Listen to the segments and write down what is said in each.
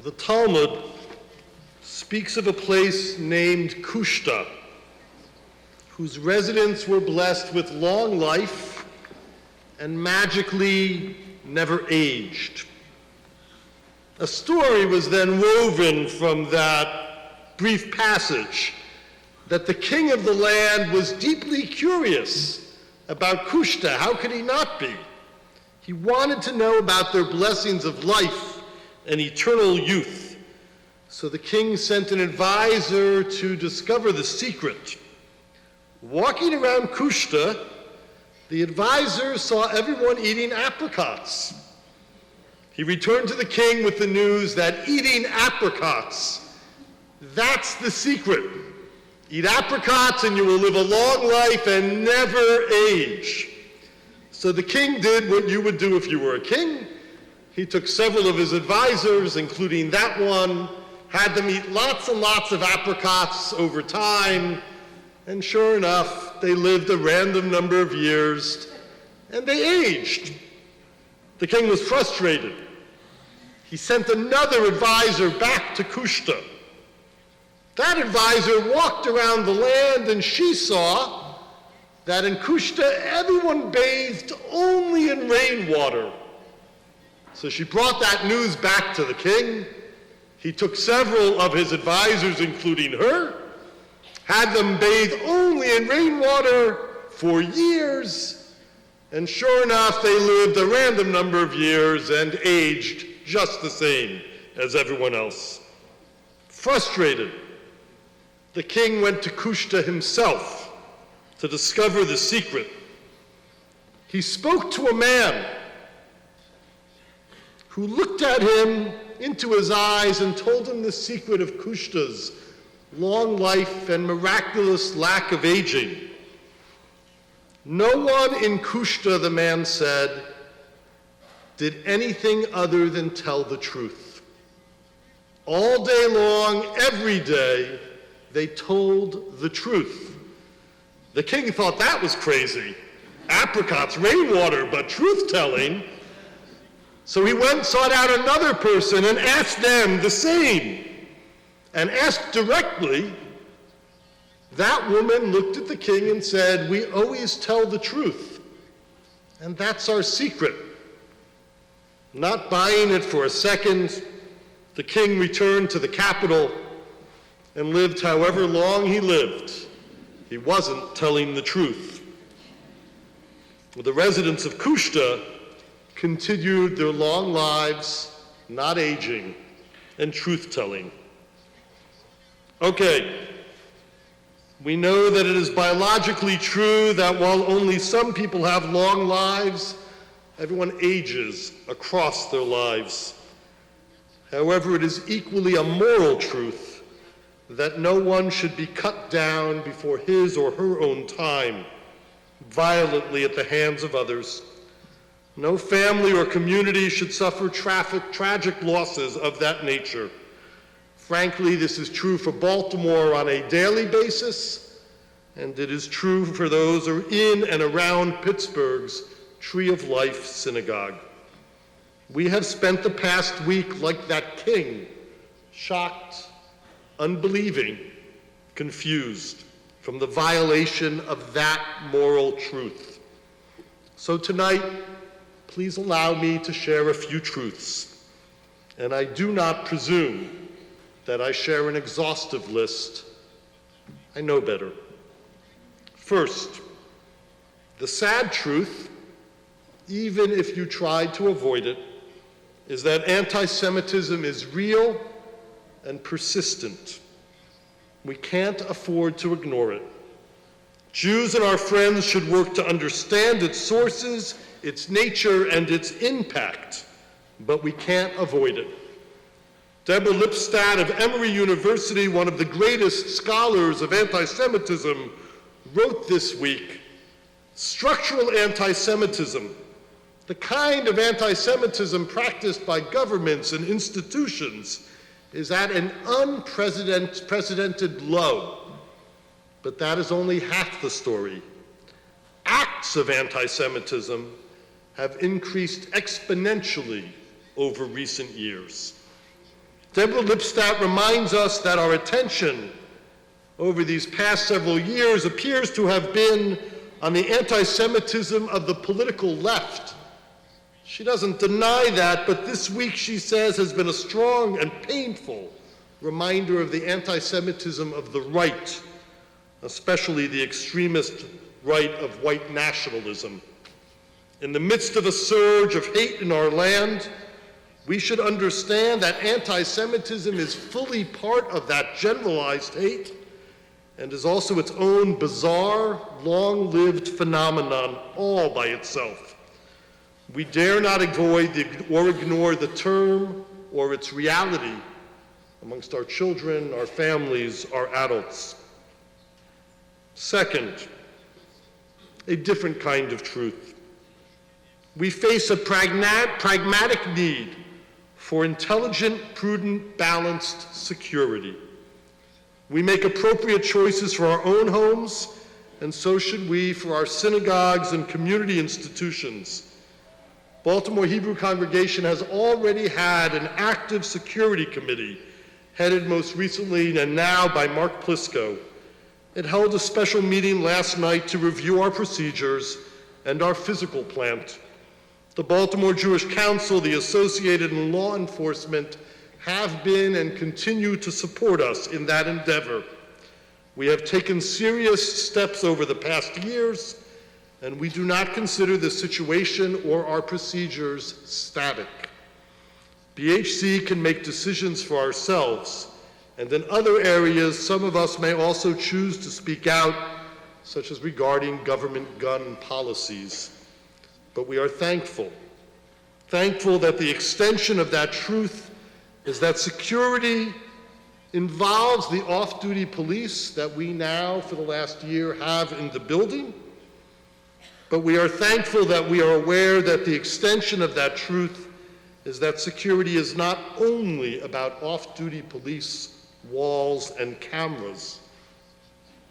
The Talmud speaks of a place named Kushta, whose residents were blessed with long life and magically never aged. A story was then woven from that brief passage that the king of the land was deeply curious about Kushta. How could he not be? He wanted to know about their blessings of life and eternal youth. So the king sent an advisor to discover the secret. Walking around Kushta, the advisor saw everyone eating apricots. He returned to the king with the news that eating apricots, that's the secret. Eat apricots and you will live a long life and never age. So the king did what you would do if you were a king. He took several of his advisors, including that one, had them eat lots and lots of apricots over time, and sure enough, they lived a random number of years, and they aged. The king was frustrated. He sent another advisor back to Kushta. That advisor walked around the land, and she saw that in Kushta, everyone bathed only in rainwater. So she brought that news back to the king. He took several of his advisors, including her, had them bathe only in rainwater for years, and sure enough, they lived a random number of years and aged just the same as everyone else. Frustrated, the king went to Kushta himself to discover the secret. He spoke to a man who looked at him into his eyes and told him the secret of Kushta's long life and miraculous lack of aging. No one in Kushta, the man said, did anything other than tell the truth. All day long, every day, they told the truth. The king thought that was crazy. Apricots, rainwater, but truth-telling. So he went and sought out another person and asked them the same. And asked directly, that woman looked at the king and said, "We always tell the truth, and that's our secret." Not buying it for a second, the king returned to the capital and lived however long he lived. He wasn't telling the truth. The residents of Kushta continued their long lives, not aging, and truth-telling. Okay, we know that it is biologically true that while only some people have long lives, everyone ages across their lives. However, it is equally a moral truth that no one should be cut down before his or her own time, violently at the hands of others. No family or community should suffer tragic losses of that nature. Frankly, this is true for Baltimore on a daily basis, and it is true for those who are in and around Pittsburgh's Tree of Life synagogue. We have spent the past week like that king, shocked, unbelieving, confused from the violation of that moral truth. So tonight, please allow me to share a few truths, and I do not presume that I share an exhaustive list. I know better. First, the sad truth, even if you tried to avoid it, is that anti-Semitism is real and persistent. We can't afford to ignore it. Jews and our friends should work to understand its sources, its nature, and its impact, but we can't avoid it. Deborah Lipstadt of Emory University, one of the greatest scholars of anti-Semitism, wrote this week, "Structural anti-Semitism, the kind of anti-Semitism practiced by governments and institutions, is at an unprecedented low. But that is only half the story. Acts of anti-Semitism have increased exponentially over recent years." Deborah Lipstadt reminds us that our attention over these past several years appears to have been on the anti-Semitism of the political left. She doesn't deny that, but this week, she says, has been a strong and painful reminder of the anti-Semitism of the right, especially the extremist right of white nationalism. In the midst of a surge of hate in our land, we should understand that anti-Semitism is fully part of that generalized hate and is also its own bizarre, long-lived phenomenon all by itself. We dare not avoid or ignore the term or its reality amongst our children, our families, our adults. Second, a different kind of truth. We face a pragmatic need for intelligent, prudent, balanced security. We make appropriate choices for our own homes, and so should we for our synagogues and community institutions. Baltimore Hebrew Congregation has already had an active security committee, headed most recently and now by Mark Plisko. It held a special meeting last night to review our procedures and our physical plant. The Baltimore Jewish Council, the Associated, and law enforcement have been and continue to support us in that endeavor. We have taken serious steps over the past years, and we do not consider the situation or our procedures static. BHC can make decisions for ourselves, and in other areas, some of us may also choose to speak out, such as regarding government gun policies. But we are thankful that the extension of that truth is that security involves the off-duty police that we now, for the last year, have in the building. But we are thankful that we are aware that the extension of that truth is that security is not only about off-duty police, walls, and cameras.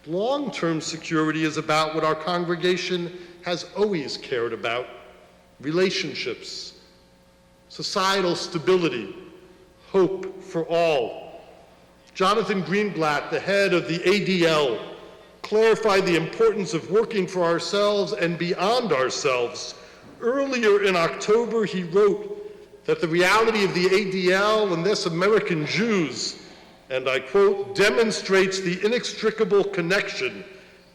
Long-term security is about what our congregation has always cared about: relationships, societal stability, hope for all. Jonathan Greenblatt, the head of the ADL, clarified the importance of working for ourselves and beyond ourselves. Earlier in October, he wrote that the reality of the ADL and this American Jews, and I quote, demonstrates the inextricable connection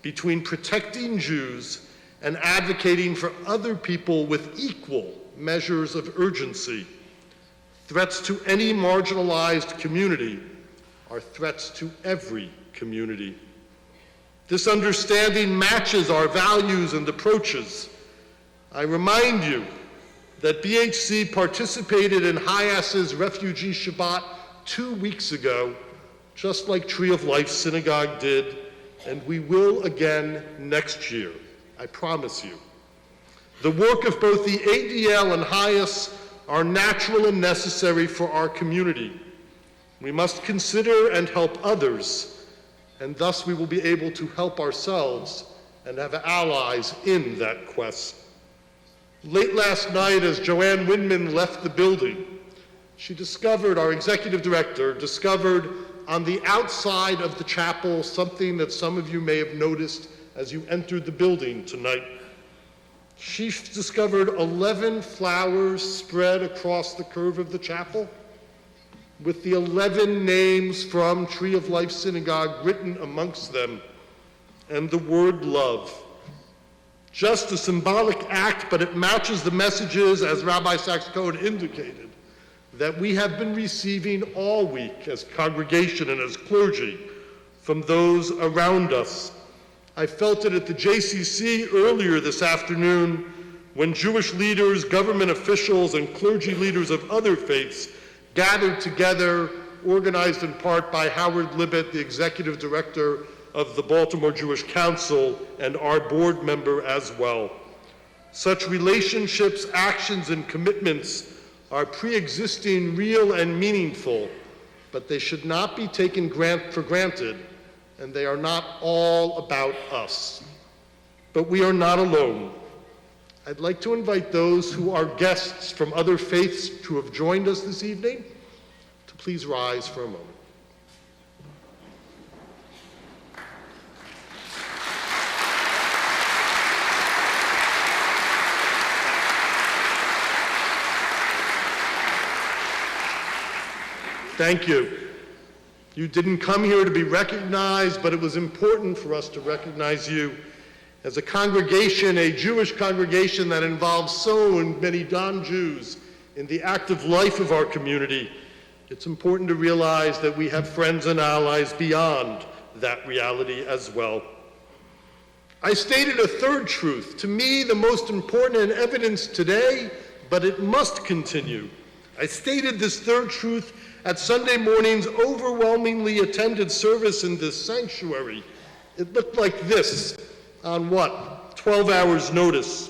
between protecting Jews and advocating for other people with equal measures of urgency. Threats to any marginalized community are threats to every community. This understanding matches our values and approaches. I remind you that BHC participated in Hayas's Refugee Shabbat 2 weeks ago, just like Tree of Life Synagogue did, and we will again next year, I promise you. The work of both the ADL and Hayas are natural and necessary for our community. We must consider and help others, and thus we will be able to help ourselves and have allies in that quest. Late last night, as Joanne Windman left the building, our executive director discovered on the outside of the chapel something that some of you may have noticed as you entered the building tonight. She discovered 11 flowers spread across the curve of the chapel with the 11 names from Tree of Life Synagogue written amongst them, and the word love. Just a symbolic act, but it matches the messages, as Rabbi Sachs-Cohen indicated, that we have been receiving all week as congregation and as clergy from those around us. I felt it at the JCC earlier this afternoon when Jewish leaders, government officials, and clergy leaders of other faiths gathered together, organized in part by Howard Libet, the executive director of the Baltimore Jewish Council, and our board member as well. Such relationships, actions, and commitments are pre-existing, real, and meaningful, but they should not be taken for granted, and they are not all about us. But we are not alone. I'd like to invite those who are guests from other faiths to have joined us this evening to please rise for a moment. Thank you. You didn't come here to be recognized, but it was important for us to recognize you as a congregation, a Jewish congregation that involves so many non-Jews in the active life of our community. It's important to realize that we have friends and allies beyond that reality as well. I stated a third truth, to me the most important in evidence today, but it must continue. I stated this third truth at Sunday morning's overwhelmingly attended service in this sanctuary. It looked like this on 12 hours notice.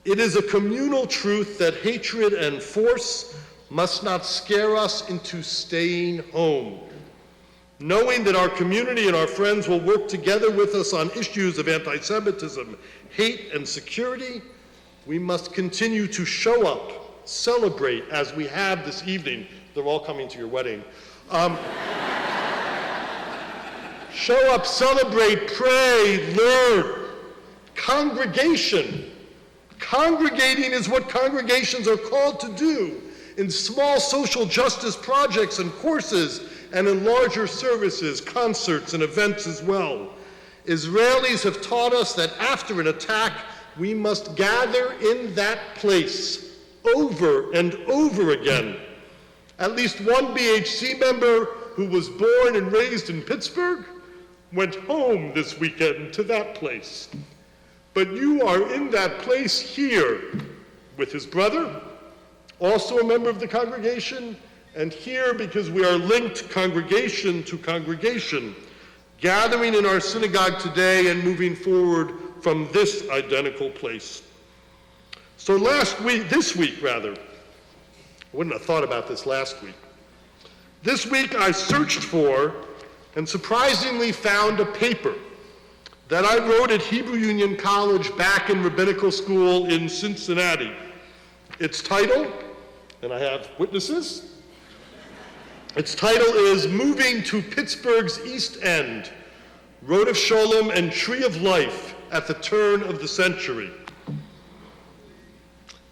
It is a communal truth that hatred and force must not scare us into staying home. Knowing that our community and our friends will work together with us on issues of anti-Semitism, hate, and security, we must continue to show up, celebrate as we have this evening. They're all coming to your wedding. Show up, celebrate, pray, learn. Congregation. Congregating is what congregations are called to do in small social justice projects and courses and in larger services, concerts, and events as well. Israelis have taught us that after an attack, we must gather in that place over and over again. At least one BHC member who was born and raised in Pittsburgh went home this weekend to that place. But you are in that place here with his brother, also a member of the congregation, and here because we are linked congregation to congregation, gathering in our synagogue today and moving forward from this identical place. So this week, I wouldn't have thought about this last week. This week I searched for and surprisingly found a paper that I wrote at Hebrew Union College back in rabbinical school in Cincinnati. Its title, and I have witnesses, its title is Moving to Pittsburgh's East End, Road of Sholem and Tree of Life at the Turn of the Century.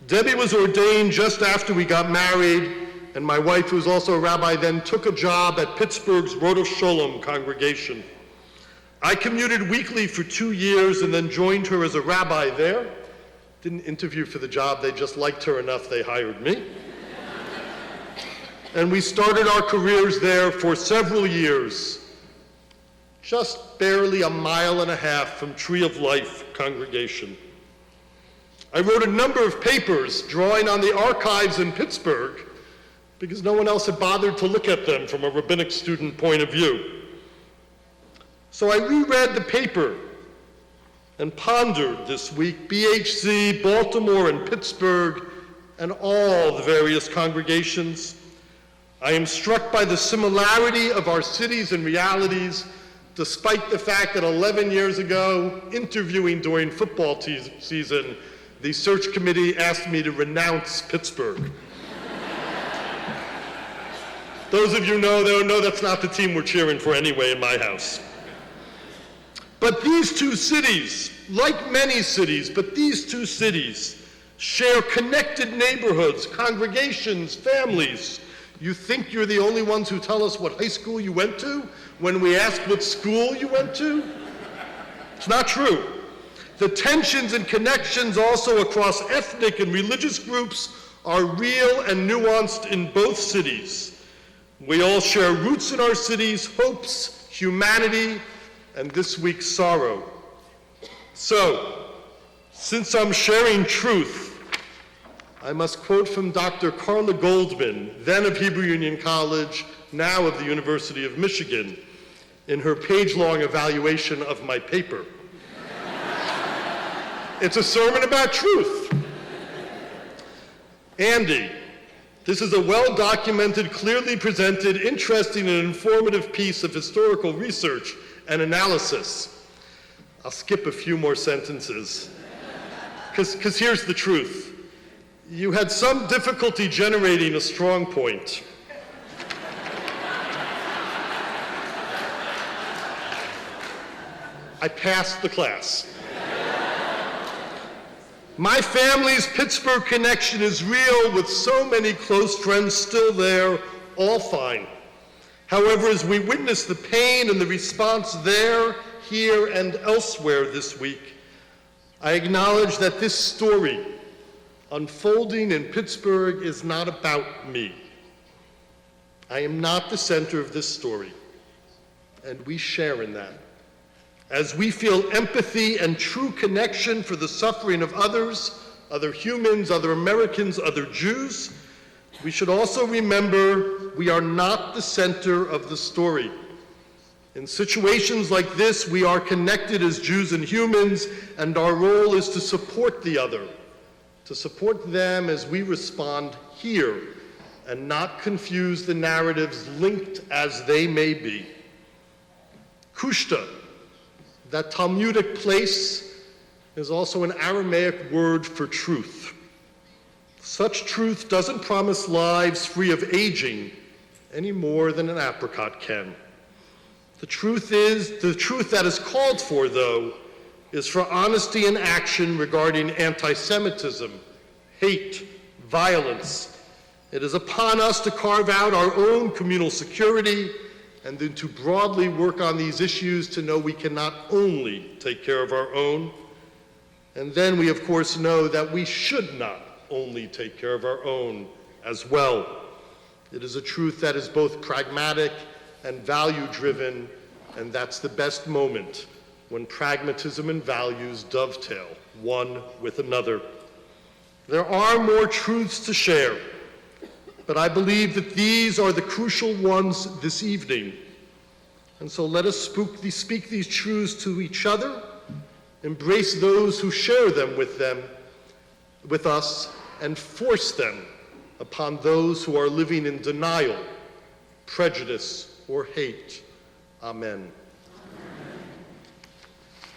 Debbie was ordained just after we got married, and my wife, who was also a rabbi, then took a job at Pittsburgh's Road of Sholem congregation. I commuted weekly for 2 years and then joined her as a rabbi there. Didn't interview for the job, they just liked her enough, they hired me. And we started our careers there for several years, just barely a mile and a half from Tree of Life congregation. I wrote a number of papers drawing on the archives in Pittsburgh because no one else had bothered to look at them from a rabbinic student point of view. So I reread the paper and pondered this week BHC, Baltimore, and Pittsburgh, and all the various congregations. I am struck by the similarity of our cities and realities, despite the fact that 11 years ago, interviewing during football season, the search committee asked me to renounce Pittsburgh. Those of you know that's not the team we're cheering for anyway in my house. But these two cities, like many cities, but these two cities share connected neighborhoods, congregations, families. You think you're the only ones who tell us what high school you went to when we ask what school you went to? It's not true. The tensions and connections also across ethnic and religious groups are real and nuanced in both cities. We all share roots in our cities, hopes, humanity, and this week's sorrow. So, since I'm sharing truth, I must quote from Dr. Carla Goldman, then of Hebrew Union College, now of the University of Michigan, in her page-long evaluation of my paper. It's a sermon about truth. Andy, this is a well-documented, clearly presented, interesting, and informative piece of historical research and analysis. I'll skip a few more sentences, because here's the truth. You had some difficulty generating a strong point. I passed the class. My family's Pittsburgh connection is real, with so many close friends still there, all fine. However, as we witness the pain and the response there, here, and elsewhere this week, I acknowledge that this story unfolding in Pittsburgh is not about me. I am not the center of this story, and we share in that. As we feel empathy and true connection for the suffering of others, other humans, other Americans, other Jews, we should also remember we are not the center of the story. In situations like this, we are connected as Jews and humans, and our role is to support the other, to support them as we respond here, and not confuse the narratives linked as they may be. Kushta, that Talmudic place, is also an Aramaic word for truth. Such truth doesn't promise lives free of aging any more than an apricot can. The truth that is called for, though, is for honesty and action regarding anti-Semitism, hate, violence. It is upon us to carve out our own communal security and then to broadly work on these issues to know we can not only take care of our own, and then we of course know that we should not only take care of our own as well. It is a truth that is both pragmatic and value-driven, and that's the best moment, when pragmatism and values dovetail one with another. There are more truths to share, but I believe that these are the crucial ones this evening. And so let us speak these truths to each other, embrace those who share them with us, and force them upon those who are living in denial, prejudice, or hate. Amen.